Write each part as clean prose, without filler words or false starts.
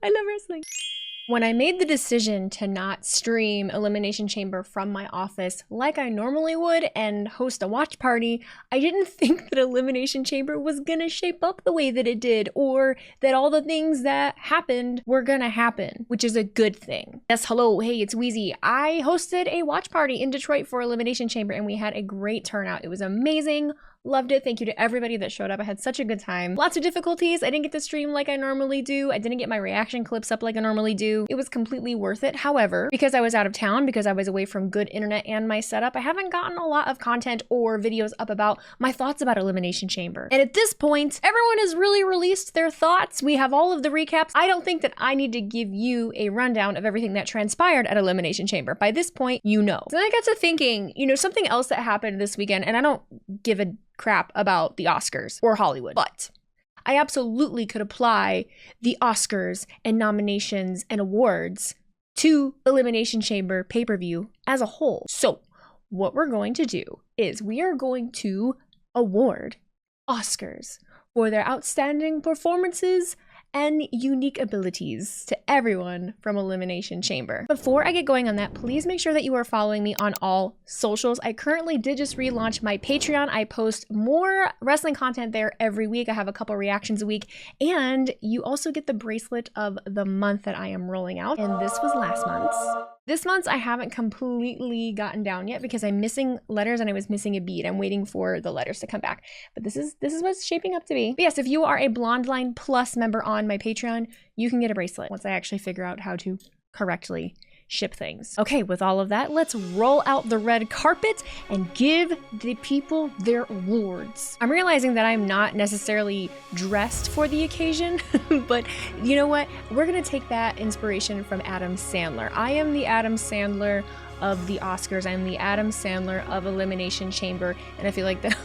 I love wrestling. When I made the decision to not stream Elimination Chamber from my office like I normally would and host a watch party, I didn't think that Elimination Chamber was gonna shape up the way that it did, or that all the things that happened were gonna happen, which is a good thing. Yes, hello, hey, it's Wheezy. I hosted a watch party in Detroit for Elimination Chamber and we had a great turnout. It was amazing. Loved it. Thank you to everybody that showed up. I had such a good time. Lots of difficulties. I didn't get to stream like I normally do. I didn't get my reaction clips up like I normally do. It was completely worth it. However, because I was out of town, because I was away from good internet and my setup, I haven't gotten a lot of content or videos up about my thoughts about Elimination Chamber. And at this point, everyone has really released their thoughts. We have all of the recaps. I don't think that I need to give you a rundown of everything that transpired at Elimination Chamber. By this point, you know. So then I got to thinking, something else that happened this weekend, and I don't give a crap about the Oscars or Hollywood, but I absolutely could apply the Oscars and nominations and awards to Elimination Chamber pay-per-view as a whole. So what we're going to do is we are going to award Oscars for their outstanding performances and unique abilities to everyone from Elimination Chamber. Before I get going on that, please make sure that you are following me on all socials. I currently did just relaunch my Patreon. I post more wrestling content there every week. I have a couple reactions a week, and you also get the bracelet of the month that I am rolling out, and this was last month's. This month's I haven't completely gotten down yet because I'm missing letters and I was missing a bead. I'm waiting for the letters to come back. But this is what it's shaping up to be. But yes, if you are a Blonde Line Plus member on my Patreon, you can get a bracelet once I actually figure out how to correctly ship things. Okay, with all of that, let's roll out the red carpet and give the people their awards. I'm realizing that I'm not necessarily dressed for the occasion, but you know what? We're gonna take that inspiration from Adam Sandler. I am the Adam Sandler of the Oscars. I'm the Adam Sandler of Elimination Chamber, and I feel like that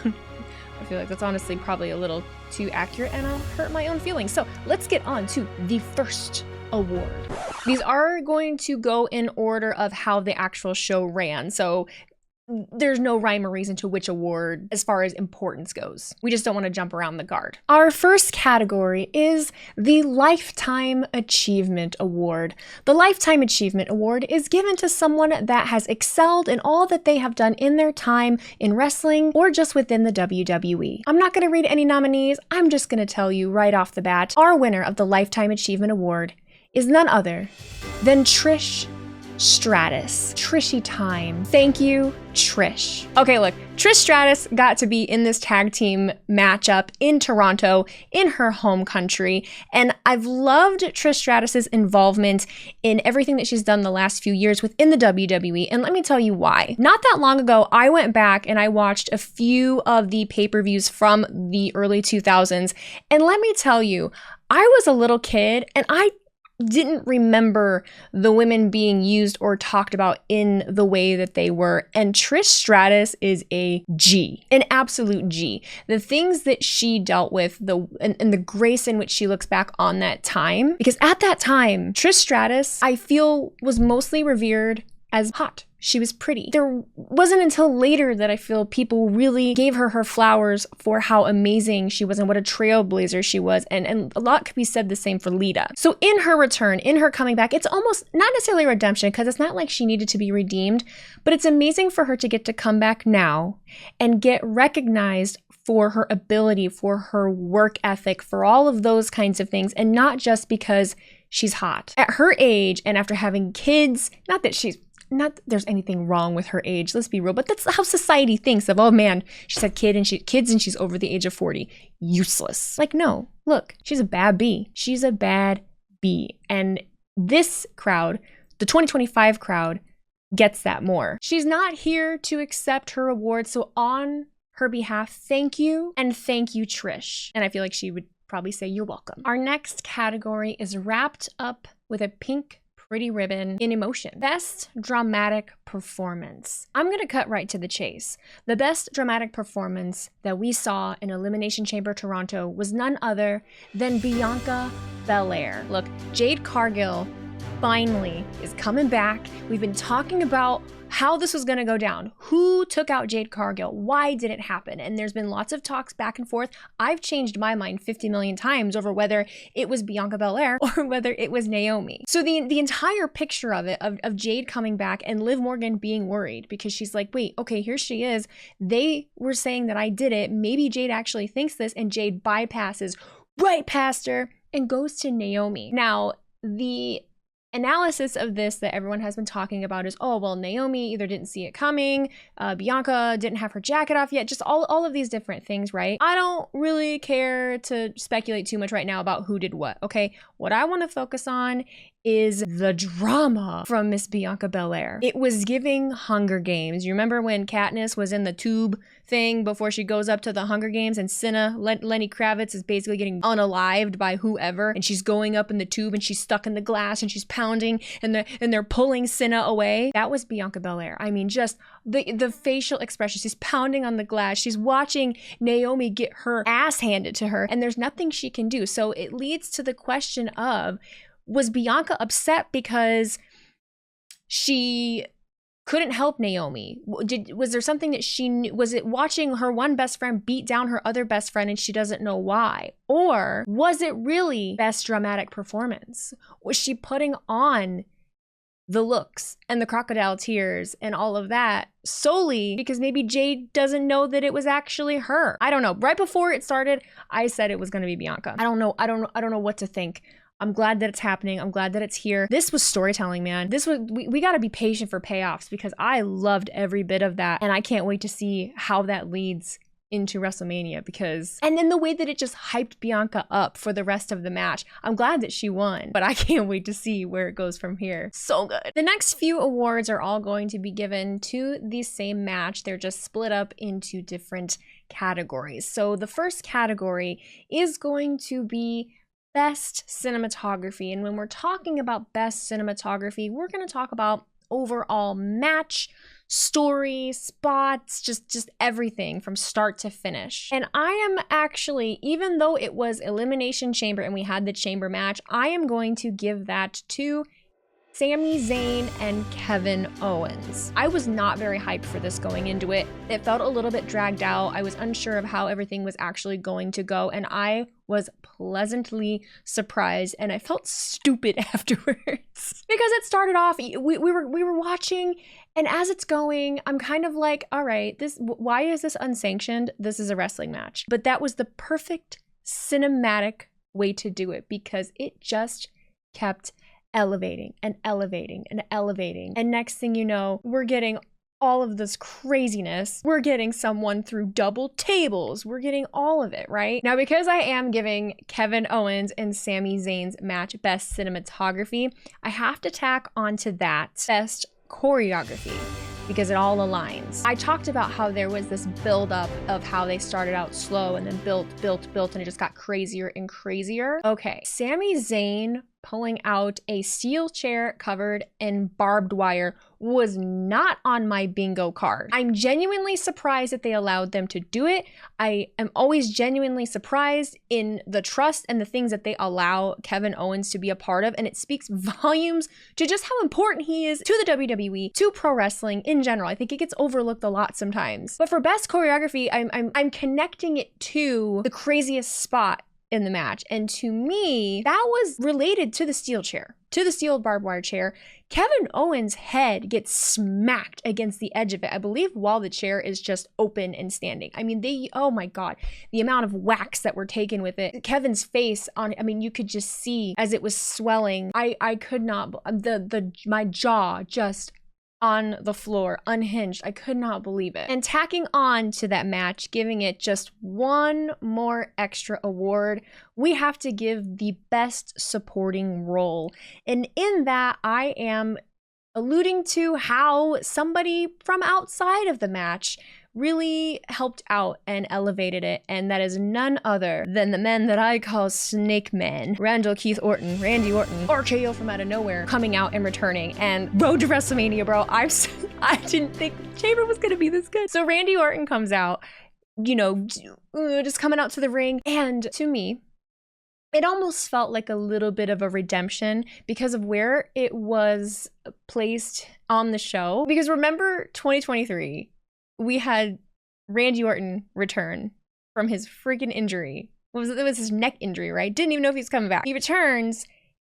that's honestly probably a little too accurate and I'll hurt my own feelings. So let's get on to the first award. These are going to go in order of how the actual show ran. So there's no rhyme or reason to which award as far as importance goes. We just don't want to jump around the guard. Our first category is the Lifetime Achievement Award. The Lifetime Achievement Award is given to someone that has excelled in all that they have done in their time in wrestling or just within the WWE. I'm not going to read any nominees. I'm just going to tell you right off the bat, our winner of the Lifetime Achievement Award is none other than Trish Stratus. Trishy time. Thank you, Trish. Okay, look, Trish Stratus got to be in this tag team matchup in Toronto, in her home country, and I've loved Trish Stratus's involvement in everything that she's done the last few years within the WWE, and let me tell you why. Not that long ago, I went back and I watched a few of the pay-per-views from the early 2000s, and let me tell you, I was a little kid and I didn't remember the women being used or talked about in the way that they were. And Trish Stratus is a G, an absolute G. The things that she dealt with, and the grace in which she looks back on that time, because at that time, Trish Stratus, I feel, was mostly revered as hot. She was pretty. There wasn't until later that I feel people really gave her flowers for how amazing she was and what a trailblazer she was. And a lot could be said the same for Lita. So in her return, in her coming back, it's almost not necessarily redemption because it's not like she needed to be redeemed, but it's amazing for her to get to come back now and get recognized for her ability, for her work ethic, for all of those kinds of things, and not just because she's hot. At her age and after having kids, not that there's anything wrong with her age, let's be real, but that's how society thinks of, oh man, she's had kids and she's over the age of 40. Useless. Like, no, look, she's a bad bee. She's a bad bee. And this crowd, the 2025 crowd, gets that more. She's not here to accept her award, so on her behalf, thank you, and thank you, Trish. And I feel like she would probably say you're welcome. Our next category is wrapped up with a pink pretty ribbon in emotion. Best dramatic performance. I'm gonna cut right to the chase. The best dramatic performance that we saw in Elimination Chamber Toronto was none other than Bianca Belair. Look, Jade Cargill finally is coming back. We've been talking about how this was gonna go down. Who took out Jade Cargill? Why did it happen? And there's been lots of talks back and forth. I've changed my mind 50 million times over whether it was Bianca Belair or whether it was Naomi. So the entire picture of it, of Jade coming back and Liv Morgan being worried because she's like, wait, okay, here she is. They were saying that I did it. Maybe Jade actually thinks this, and Jade bypasses right past her and goes to Naomi. Now, the analysis of this that everyone has been talking about is, oh, well, Naomi either didn't see it coming, Bianca didn't have her jacket off yet, just all of these different things, right? I don't really care to speculate too much right now about who did what, okay? What I want to focus on is the drama from Miss Bianca Belair. It was giving Hunger Games. You remember when Katniss was in the tube thing before she goes up to the Hunger Games, and Cena, Lenny Kravitz, is basically getting unalived by whoever, and she's going up in the tube and she's stuck in the glass and she's pounding and they're pulling Cena away? That was Bianca Belair. I mean, just the facial expression. She's pounding on the glass. She's watching Naomi get her ass handed to her, and there's nothing she can do. So it leads to the question of, was Bianca upset because she couldn't help Naomi? Was there something that she knew? Was it watching her one best friend beat down her other best friend and she doesn't know why? Or was it really best dramatic performance? Was she putting on the looks and the crocodile tears and all of that solely because maybe Jade doesn't know that it was actually her? I don't know. Right before it started, I said it was going to be Bianca. I don't know what to think. I'm glad that it's happening. I'm glad that it's here. This was storytelling, man. We got to be patient for payoffs because I loved every bit of that. And I can't wait to see how that leads into WrestleMania and then the way that it just hyped Bianca up for the rest of the match. I'm glad that she won, but I can't wait to see where it goes from here. So good. The next few awards are all going to be given to the same match. They're just split up into different categories. So the first category is going to be Best Cinematography. And when we're talking about Best Cinematography, we're going to talk about overall match, story, spots, just everything from start to finish. And I am actually, even though it was Elimination Chamber and we had the chamber match, I am going to give that to Sami Zayn and Kevin Owens. I was not very hyped for this going into it. It felt a little bit dragged out. I was unsure of how everything was actually going to go, and I was pleasantly surprised, and I felt stupid afterwards because it started off, we were watching, and as it's going, I'm kind of like, all right, why is this unsanctioned? This is a wrestling match. But that was the perfect cinematic way to do it because it just kept elevating and elevating and elevating. And next thing you know, we're getting all of this craziness. We're getting someone through double tables. We're getting all of it, right? Now, because I am giving Kevin Owens and Sami Zayn's match Best Cinematography, I have to tack onto that Best Choreography because it all aligns. I talked about how there was this buildup of how they started out slow and then built, and it just got crazier and crazier. Okay, Sami Zayn pulling out a steel chair covered in barbed wire was not on my bingo card. I'm genuinely surprised that they allowed them to do it. I am always genuinely surprised in the trust and the things that they allow Kevin Owens to be a part of, and it speaks volumes to just how important he is to the WWE, to pro wrestling in general. I think it gets overlooked a lot sometimes. But for Best Choreography, I'm connecting it to the craziest spot in the match. And to me, that was related to the steel chair, to the steel barbed wire chair. Kevin Owens' head gets smacked against the edge of it, I believe, while the chair is just open and standing. I mean, oh my God, the amount of whacks that were taken with it. Kevin's face you could just see as it was swelling. I could not, my jaw just on the floor, unhinged. I could not believe it. And tacking on to that match, giving it just one more extra award, we have to give the Best Supporting Role. And in that, I am alluding to how somebody from outside of the match really helped out and elevated it, and that is none other than the men that I call Snake Men. Randy Orton, RKO from out of nowhere, coming out and returning, and road to WrestleMania, bro. I didn't think Chamber was gonna be this good. So Randy Orton comes out, just coming out to the ring, and to me, it almost felt like a little bit of a redemption because of where it was placed on the show. Because remember 2023, we had Randy Orton return from his freaking injury. It was his neck injury, right? Didn't even know if he was coming back. He returns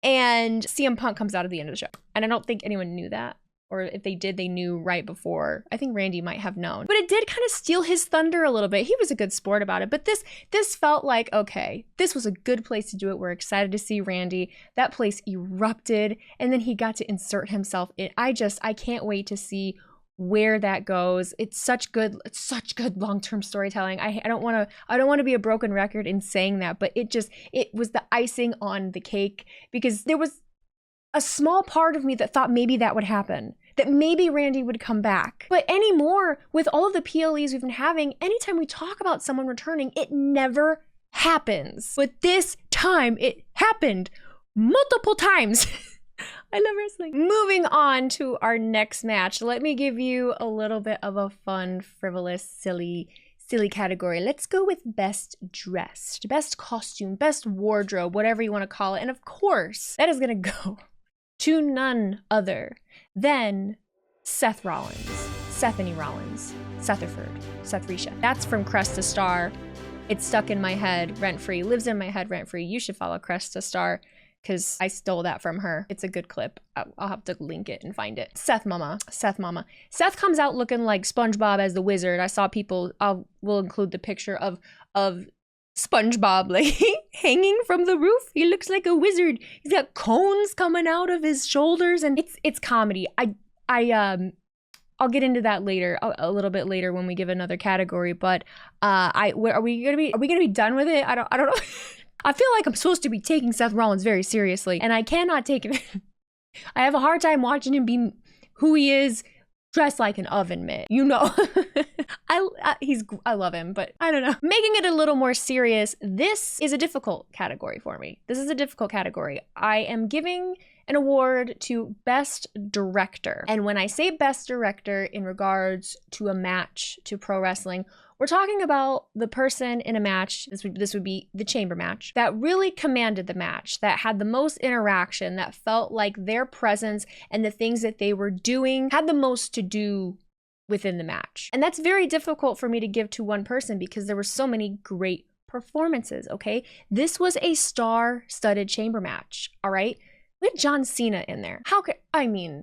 and CM Punk comes out at the end of the show. And I don't think anyone knew that. Or if they did, they knew right before. I think Randy might have known. But it did kind of steal his thunder a little bit. He was a good sport about it. But this felt like, okay, this was a good place to do it. We're excited to see Randy. That place erupted. And then he got to insert himself in. I can't wait to see where that goes. It's such good long-term storytelling. I don't want to be a broken record in saying that, but it was the icing on the cake, because there was a small part of me that thought maybe that would happen, that maybe Randy would come back. But anymore, with all of the PLEs we've been having, anytime we talk about someone returning, it never happens. But this time it happened multiple times. I love wrestling. Moving on to our next match, let me give you a little bit of a fun, frivolous, silly category. Let's go with best dressed, best costume, best wardrobe, whatever you want to call it. And of course, that is gonna go to none other than Seth Rollins, Sethany Rollins, Sethford, Seth Risha. That's from Crest to Star. It's stuck in my head rent-free, lives in my head rent-free. You should follow Crest to Star, because I stole that from her. It's a good clip. I'll have to link it and find it. Seth Mama. Seth comes out looking like SpongeBob as the wizard. I saw people, we'll include the picture of SpongeBob like hanging from the roof. He looks like a wizard. He's got cones coming out of his shoulders, and it's comedy. I'll get into that later, a little bit later when we give another category. But are we gonna be done with it? I don't know. I feel like I'm supposed to be taking Seth Rollins very seriously, and I cannot take it. I have a hard time watching him be who he is, dressed like an oven mitt. You know, I love him, but I don't know. Making it a little more serious, this is a difficult category for me. This is a difficult category. I am giving an award to Best Director. And when I say Best Director in regards to a match, to pro wrestling, we're talking about the person in a match, this would be the chamber match, that really commanded the match, that had the most interaction, that felt like their presence and the things that they were doing had the most to do within the match. And that's very difficult for me to give to one person because there were so many great performances, okay? This was a star-studded chamber match, all right? We had John Cena in there.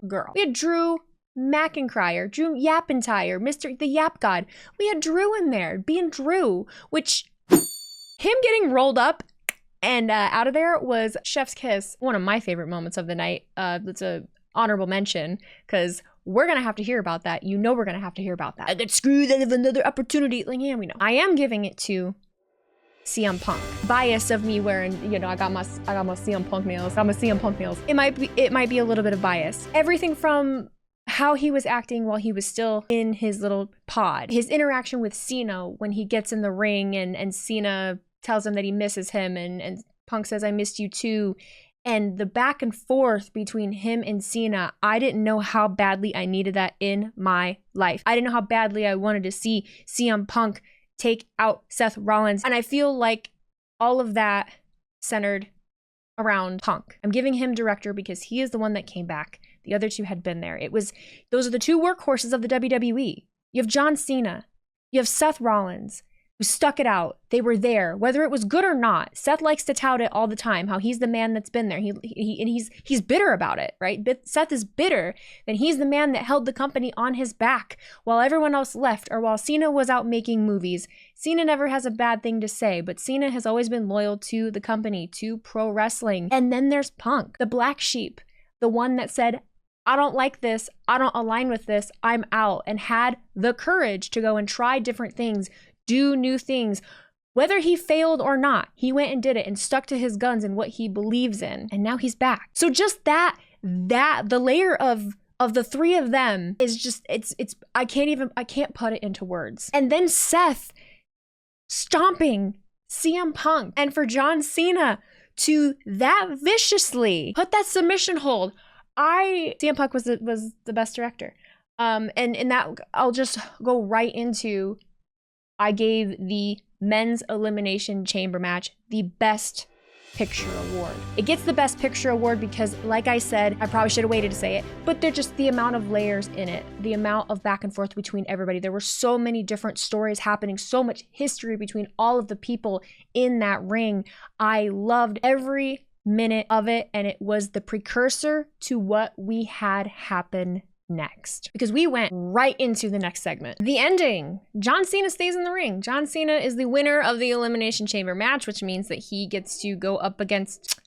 Girl. We had Drew McIntyre, Drew Yapentire, the Yap God. We had Drew in there, being Drew, which him getting rolled up and out of there was chef's kiss. One of my favorite moments of the night. That's a honorable mention because we're gonna have to hear about that. You know we're gonna have to hear about that. I got screwed out of another opportunity. Like, yeah, we know. I am giving it to CM Punk. Bias of me wearing, I got my CM Punk nails. It might be a little bit of bias. Everything from how he was acting while he was still in his little pod. His interaction with Cena when he gets in the ring and Cena tells him that he misses him and Punk says, I missed you too. And the back and forth between him and Cena, I didn't know how badly I needed that in my life. I didn't know how badly I wanted to see CM Punk take out Seth Rollins. And I feel like all of that centered around Punk. I'm giving him director because he is the one that came back. The other two had been there. Those are the two workhorses of the WWE. You have John Cena. You have Seth Rollins, who stuck it out. They were there, whether it was good or not. Seth likes to tout it all the time, how he's the man that's been there. He's bitter about it, right? Seth is bitter that he's the man that held the company on his back while everyone else left, or while Cena was out making movies. Cena never has a bad thing to say, but Cena has always been loyal to the company, to pro wrestling. And then there's Punk, the black sheep, the one that said, I don't like this, I don't align with this, I'm out, and had the courage to go and try different things, do new things. Whether he failed or not, he went and did it and stuck to his guns and what he believes in, and now he's back. So just the layer of the three of them is just, I can't put it into words. And then Seth stomping CM Punk, and for John Cena to that viciously put that submission hold. CM Punk was the best director. And in that, I'll just go right into, I gave the men's elimination chamber match the best Picture award. It gets the Best Picture award because, like I said, I probably should have waited to say it, but they're just the amount of layers in it, the amount of back and forth between everybody. There were so many different stories happening, so much history between all of the people in that ring. I loved every minute of it, and it was the precursor to what we had happen next, because we went right into the next segment. The ending. John Cena stays in the ring. John Cena is the winner of the Elimination Chamber match, which means that he gets to go up against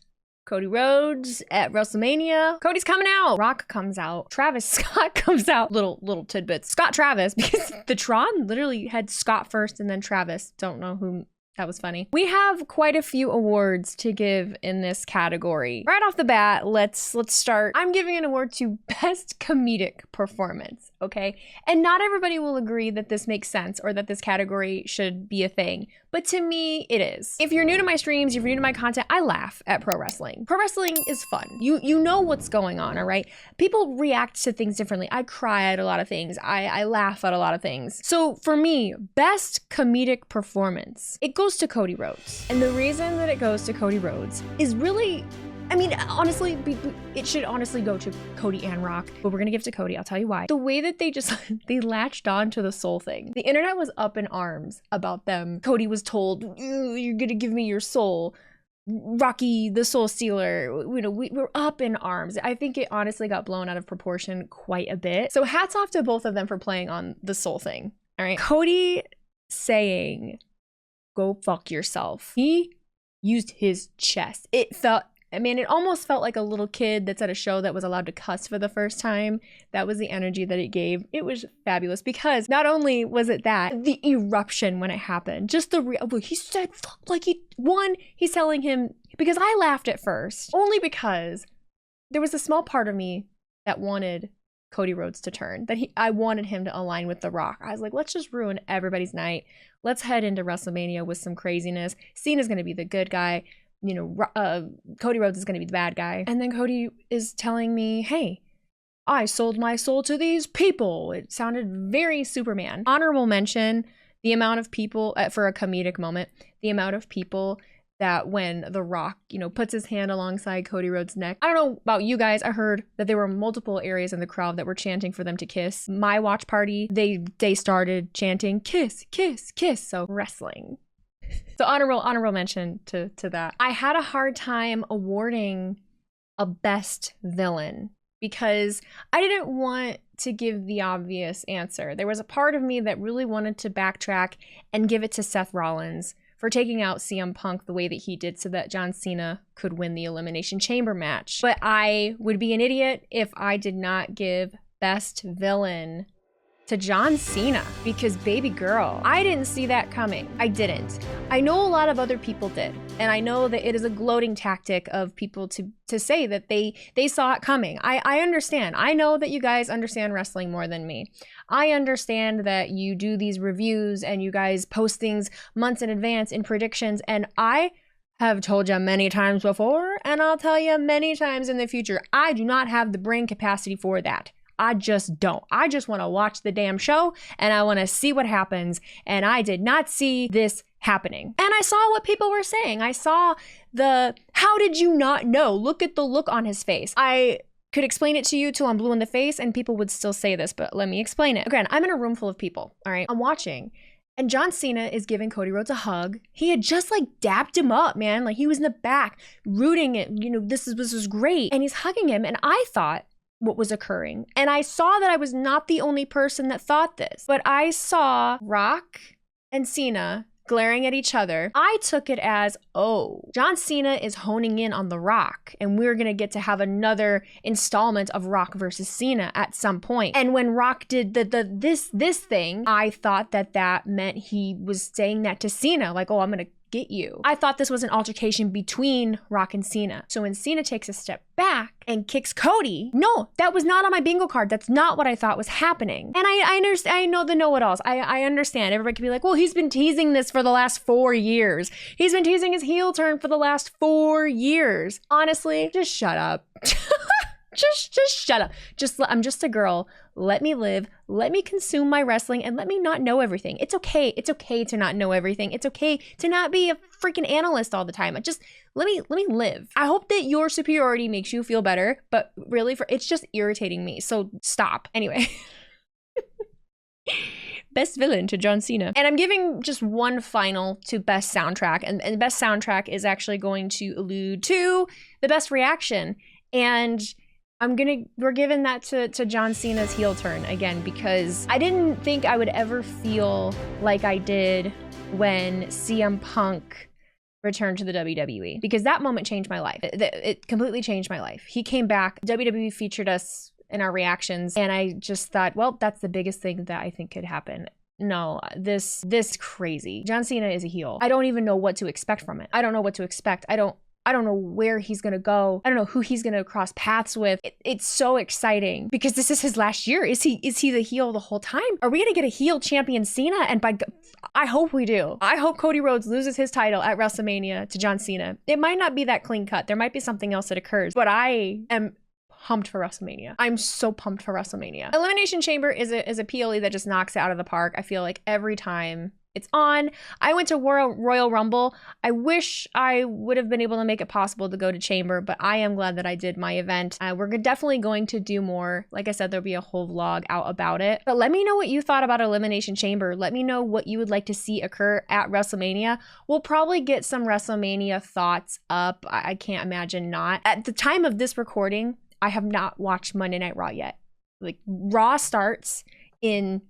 Cody Rhodes at WrestleMania. Cody's coming out. Rock comes out. Travis Scott comes out. Little tidbits. Scott Travis, because the Tron literally had Scott first and then Travis. Don't know who. That was funny. We have quite a few awards to give in this category. Right off the bat, let's start. I'm giving an award to Best Comedic Performance, okay? And not everybody will agree that this makes sense or that this category should be a thing, but to me, it is. If you're new to my streams, if you're new to my content, I laugh at pro wrestling. Pro wrestling is fun. You know what's going on, all right? People react to things differently. I cry at a lot of things. I laugh at a lot of things. So for me, Best Comedic Performance, it goes to Cody Rhodes. And the reason that it goes to Cody Rhodes is really, I mean, honestly, it should honestly go to Cody and Rock, but we're gonna give it to Cody. I'll tell you why. The way that they latched on to the soul thing. The internet was up in arms about them. Cody was told, you're gonna give me your soul. Rocky, the soul stealer, you know, we're up in arms. I think it honestly got blown out of proportion quite a bit. So hats off to both of them for playing on the soul thing. All right. Cody saying, go fuck yourself. He used his chest. It almost felt like a little kid that's at a show that was allowed to cuss for the first time. That was the energy that it gave. It was fabulous because not only was it that, the eruption when it happened, just he said fuck, like he's telling him, because I laughed at first, only because there was a small part of me that wanted Cody Rhodes to turn, I wanted him to align with The Rock. I was like, let's just ruin everybody's night. Let's head into WrestleMania with some craziness. Cena's gonna be the good guy. You know, Cody Rhodes is gonna be the bad guy. And then Cody is telling me, hey, I sold my soul to these people. It sounded very Superman. Honorable mention, the amount of people, for a comedic moment, the amount of people that when The Rock, you know, puts his hand alongside Cody Rhodes' neck. I don't know about you guys. I heard that there were multiple areas in the crowd that were chanting for them to kiss. My watch party, they started chanting, kiss, kiss, kiss. So wrestling. So honorable mention to that. I had a hard time awarding a best villain because I didn't want to give the obvious answer. There was a part of me that really wanted to backtrack and give it to Seth Rollins for taking out CM Punk the way that he did so that John Cena could win the Elimination Chamber match. But I would be an idiot if I did not give best villain to John Cena, because baby girl, I didn't see that coming. I didn't. I know a lot of other people did, and I know that it is a gloating tactic of people to say that they saw it coming. I understand. I know that you guys understand wrestling more than me. I understand that you do these reviews and you guys post things months in advance in predictions, and I have told you many times before, and I'll tell you many times in the future, I do not have the brain capacity for that. I just don't. I just want to watch the damn show and I want to see what happens. And I did not see this happening. And I saw what people were saying. I saw how did you not know? Look at the look on his face. I could explain it to you till I'm blue in the face and people would still say this, but let me explain it. Again, I'm in a room full of people, all right? I'm watching. And John Cena is giving Cody Rhodes a hug. He had just like dapped him up, man. Like he was in the back rooting it. You know, this was great. And he's hugging him. And I thought, what was occurring. And I saw that I was not the only person that thought this, but I saw Rock and Cena glaring at each other. I took it as, oh, John Cena is honing in on The Rock and we're gonna get to have another installment of Rock versus Cena at some point. And when Rock did this thing, I thought that meant he was saying that to Cena, like, oh, I'm gonna get you. I thought this was an altercation between Rock and Cena. So when Cena takes a step back and kicks Cody, no, that was not on my bingo card. That's not what I thought was happening. And I understand, I know the know-it-alls. I understand. Everybody can be like, well, he's been teasing this for the last 4 years. He's been teasing his heel turn for the last 4 years. Honestly, just shut up. Just shut up. I'm just a girl. Let me live. Let me consume my wrestling and let me not know everything. It's okay. It's okay to not know everything. It's okay to not be a freaking analyst all the time. Just let me live. I hope that your superiority makes you feel better, but really it's just irritating me. So stop. Anyway. Best villain to John Cena. And I'm giving just one final to best soundtrack. And the best soundtrack is actually going to allude to the best reaction. And we're giving that to John Cena's heel turn again, because I didn't think I would ever feel like I did when CM Punk returned to the WWE, because that moment changed my life. It completely changed my life. He came back, WWE featured us in our reactions, and I just thought, well, that's the biggest thing that I think could happen. No, this crazy. John Cena is a heel. I don't even know what to expect from it. I don't know what to expect. I don't know where he's gonna go. I don't know who he's gonna cross paths with. It's so exciting because this is his last year. Is he the heel the whole time? Are we gonna get a heel champion Cena? And I hope we do. I hope Cody Rhodes loses his title at WrestleMania to John Cena. It might not be that clean cut. There might be something else that occurs, but I am pumped for WrestleMania. I'm so pumped for WrestleMania. Elimination Chamber is a PLE that just knocks it out of the park. I feel like every time it's on. I went to Royal Rumble. I wish I would have been able to make it possible to go to Chamber, but I am glad that I did my event. We're definitely going to do more. Like I said, there'll be a whole vlog out about it. But let me know what you thought about Elimination Chamber. Let me know what you would like to see occur at WrestleMania. We'll probably get some WrestleMania thoughts up. I can't imagine not. At the time of this recording, I have not watched Monday Night Raw yet. Like, Raw starts in,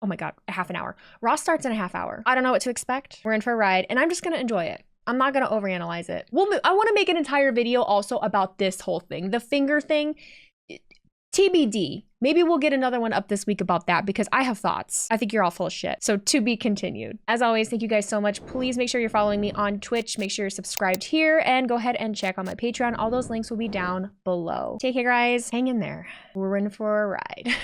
oh my God, a half an hour. Raw starts in a half hour. I don't know what to expect. We're in for a ride, and I'm just gonna enjoy it. I'm not gonna overanalyze it. I wanna make an entire video also about this whole thing. The finger thing, TBD. Maybe we'll get another one up this week about that because I have thoughts. I think you're all full of shit. So to be continued. As always, thank you guys so much. Please make sure you're following me on Twitch. Make sure you're subscribed here and go ahead and check on my Patreon. All those links will be down below. Take care, guys. Hang in there. We're in for a ride.